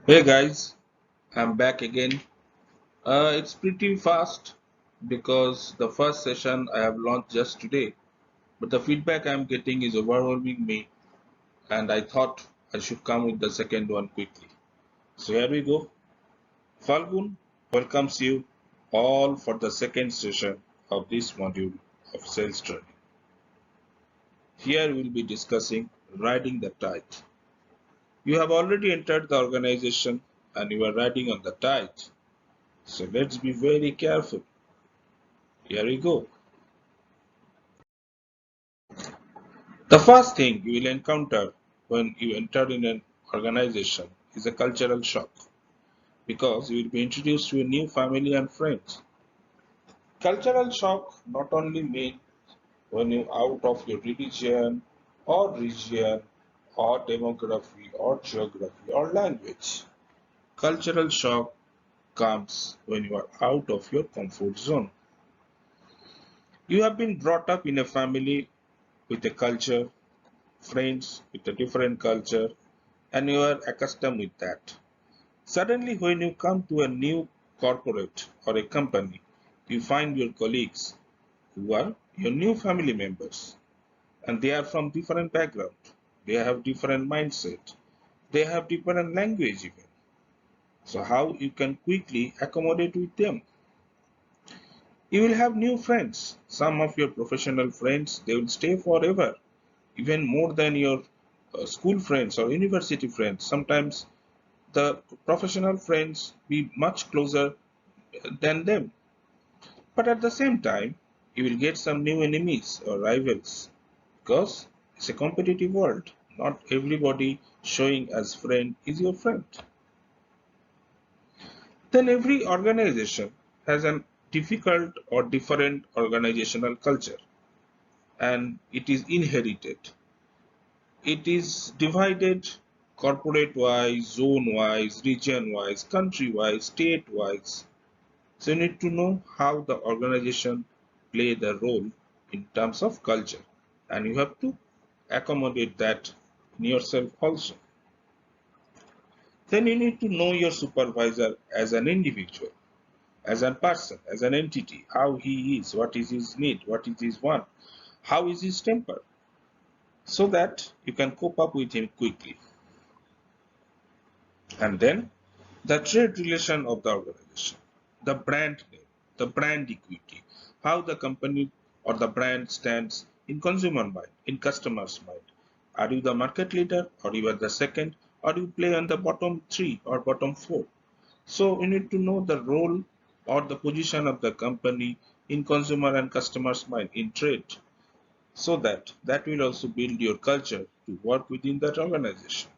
Hey guys, I'm back again. It's pretty fast because the first session I have launched just today, but the feedback I'm getting is overwhelming me, and I thought I should come with the second one quickly. So here we go. Falgun welcomes you all for the second session of this module of sales training. Here we'll be discussing riding the tide. You have already entered the organization and you are riding on the tide. So let's be very careful. Here we go. The first thing you will encounter when you enter in an organization is a cultural shock because you will be introduced to a new family and friends. Cultural shock not only means when you out of your religion or region or demography or geography or language. Cultural shock comes when you are out of your comfort zone. You have been brought up in a family with a culture, friends with a different culture, and you are accustomed with that. Suddenly, when you come to a new corporate or a company, you find your colleagues who are your new family members and they are from different background. They have different mindset. They have different language even. So how you can quickly accommodate with them? You will have new friends. Some of your professional friends, they will stay forever, even more than your school friends or university friends. Sometimes the professional friends be much closer than them. But at the same time, you will get some new enemies or rivals because it's a competitive world. Not everybody showing as friend is your friend. Then every organization has a difficult or different organizational culture and it is inherited. It is divided corporate wise, zone wise, region wise, country wise, state wise. So you need to know how the organization play the role in terms of culture and you have to accommodate that in yourself also. Then you need to know your supervisor as an individual, as a person, as an entity, how he is, what is his need, what is his want, how is his temper, so that you can cope up with him quickly. And then the trade relation of the organization, the brand name, the brand equity, how the company or the brand stands in consumer mind, in customer's mind. Are you the market leader or you are the second or you play on the bottom three or bottom four? So you need to know the role or the position of the company in consumer and customer's mind in trade so that will also build your culture to work within that organization.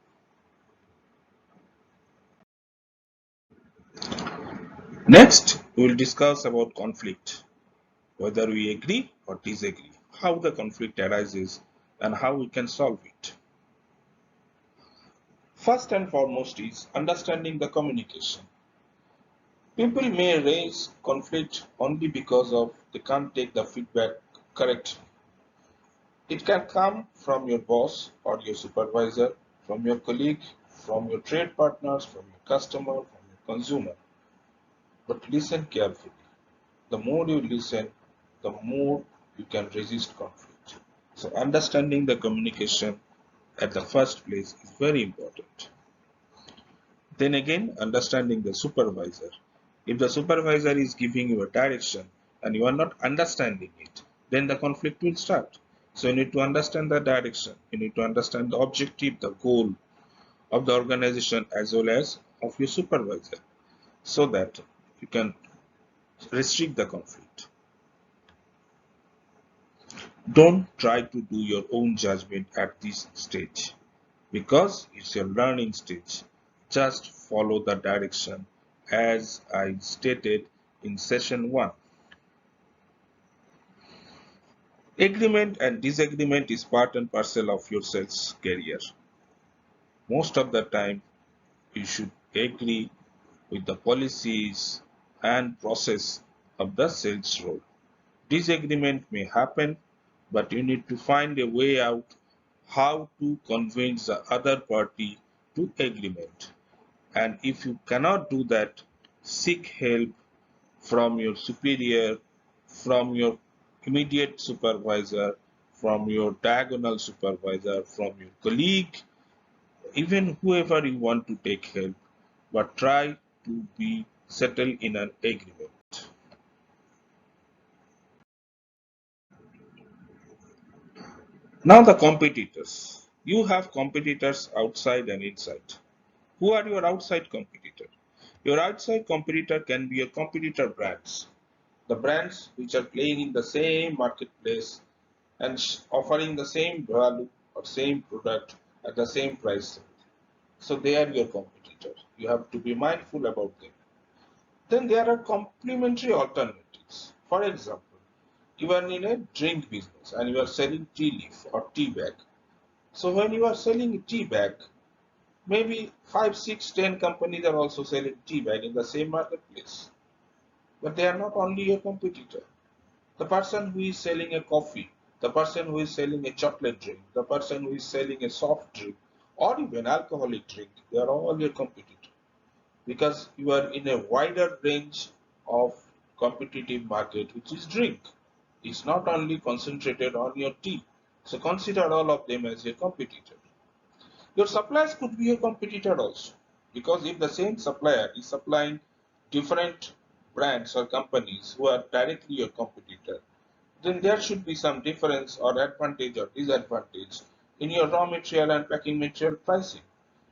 Next, we will discuss about conflict, whether we agree or disagree, how the conflict arises, and how we can solve it. First and foremost is understanding the communication. People may raise conflict only because of they can't take the feedback correctly. It can come from your boss or your supervisor, from your colleague, from your trade partners, from your customer, from your consumer. But listen carefully. The more you listen, the more you can resist conflict. So understanding the communication at the first place is very important. Then again, understanding the supervisor. If the supervisor is giving you a direction and you are not understanding it, then the conflict will start. So you need to understand the direction. You need to understand the objective, the goal of the organization as well as of your supervisor so that you can restrict the conflict. Don't try to do your own judgment at this stage because it's your learning stage. Just follow the direction as I stated in session 1. Agreement and disagreement is part and parcel of your sales career. Most of the time, you should agree with the policies and process of the sales role. Disagreement may happen, but you need to find a way out how to convince the other party to agreement. And if you cannot do that, seek help from your superior, from your immediate supervisor, from your diagonal supervisor, from your colleague, even whoever you want to take help, but try to be settled in an agreement. Now the competitors. You have competitors outside and inside. Who are your outside competitor? Your outside competitor can be your competitor brands. The brands which are playing in the same marketplace and offering the same value or same product at the same price. So they are your competitor. You have to be mindful about them. Then there are complementary alternatives. For example, you are in a drink business and you are selling tea leaf or tea bag. So when you are selling a tea bag, maybe 5, 6, 10 companies are also selling tea bag in the same marketplace. But they are not only your competitor. The person who is selling a coffee, the person who is selling a chocolate drink, the person who is selling a soft drink, or even alcoholic drink, they are all your competitor because you are in a wider range of competitive market, which is drink. It's not only concentrated on your tea. So consider all of them as your competitor. Your suppliers could be a competitor also because if the same supplier is supplying different brands or companies who are directly your competitor, then there should be some difference or advantage or disadvantage in your raw material and packing material pricing.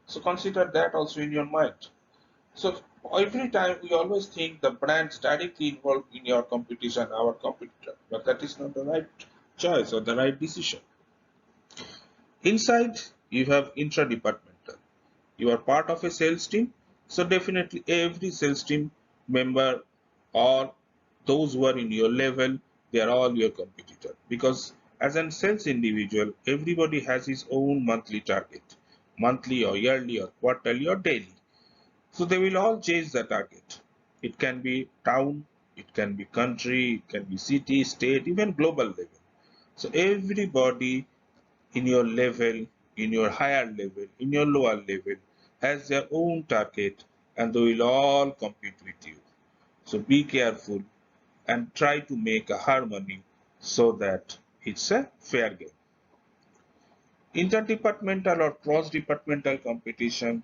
So consider that also in your mind. So every time we always think the brands directly involved in your competition, our competitor, but that is not the right choice or the right decision. Inside, you have intra-departmental. You are part of a sales team, so definitely every sales team member or those who are in your level, they are all your competitor. Because as a sales individual, everybody has his own monthly target, monthly or yearly or quarterly or daily. So they will all chase the target. It can be town, it can be country, it can be city, state, even global level. So everybody in your level, in your higher level, in your lower level, has their own target and they will all compete with you. So be careful and try to make a harmony so that it's a fair game. Interdepartmental or cross-departmental competition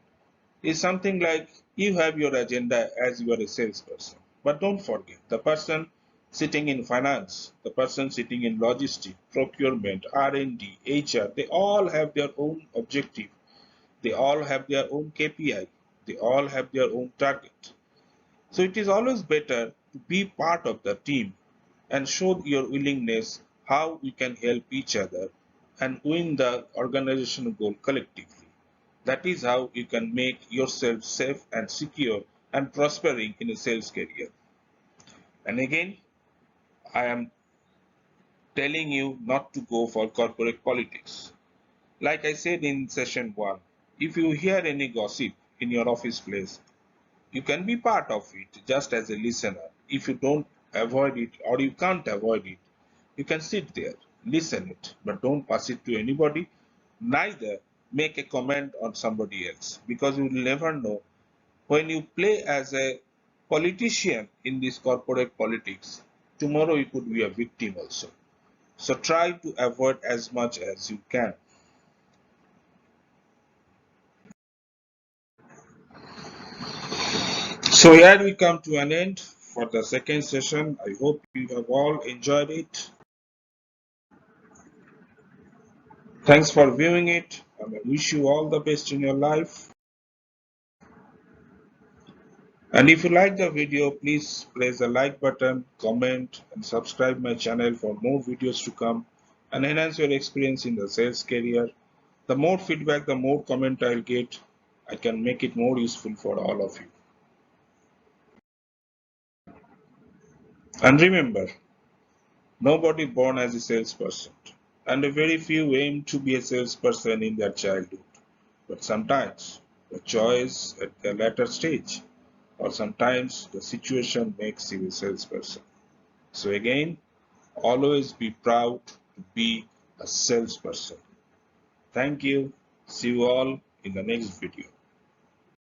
is something like you have your agenda as you are a salesperson. But don't forget the person sitting in finance, the person sitting in logistics, procurement, R&D, HR, they all have their own objective. They all have their own KPI. They all have their own target. So it is always better to be part of the team and show your willingness how we can help each other and win the organizational goal collectively. That is how you can make yourself safe and secure and prospering in a sales career. And again, I am telling you not to go for corporate politics. Like I said in session 1, if you hear any gossip in your office place, you can be part of it just as a listener. If you don't avoid it or you can't avoid it, you can sit there, listen it, but don't pass it to anybody, neither make a comment on somebody else because you will never know. When you play as a politician in this corporate politics, tomorrow you could be a victim also. So try to avoid as much as you can. So here we come to an end for the second session. I hope you have all enjoyed it. Thanks for viewing it, and I wish you all the best in your life. And if you like the video, please press the like button, comment, and subscribe my channel for more videos to come and enhance your experience in the sales career. The more feedback, the more comment I'll get, I can make it more useful for all of you. And remember, nobody born as a salesperson, and a very few aim to be a salesperson in their childhood. But sometimes the choice at the later stage, or sometimes the situation makes you a salesperson. So again, always be proud to be a salesperson. Thank you. See you all in the next video.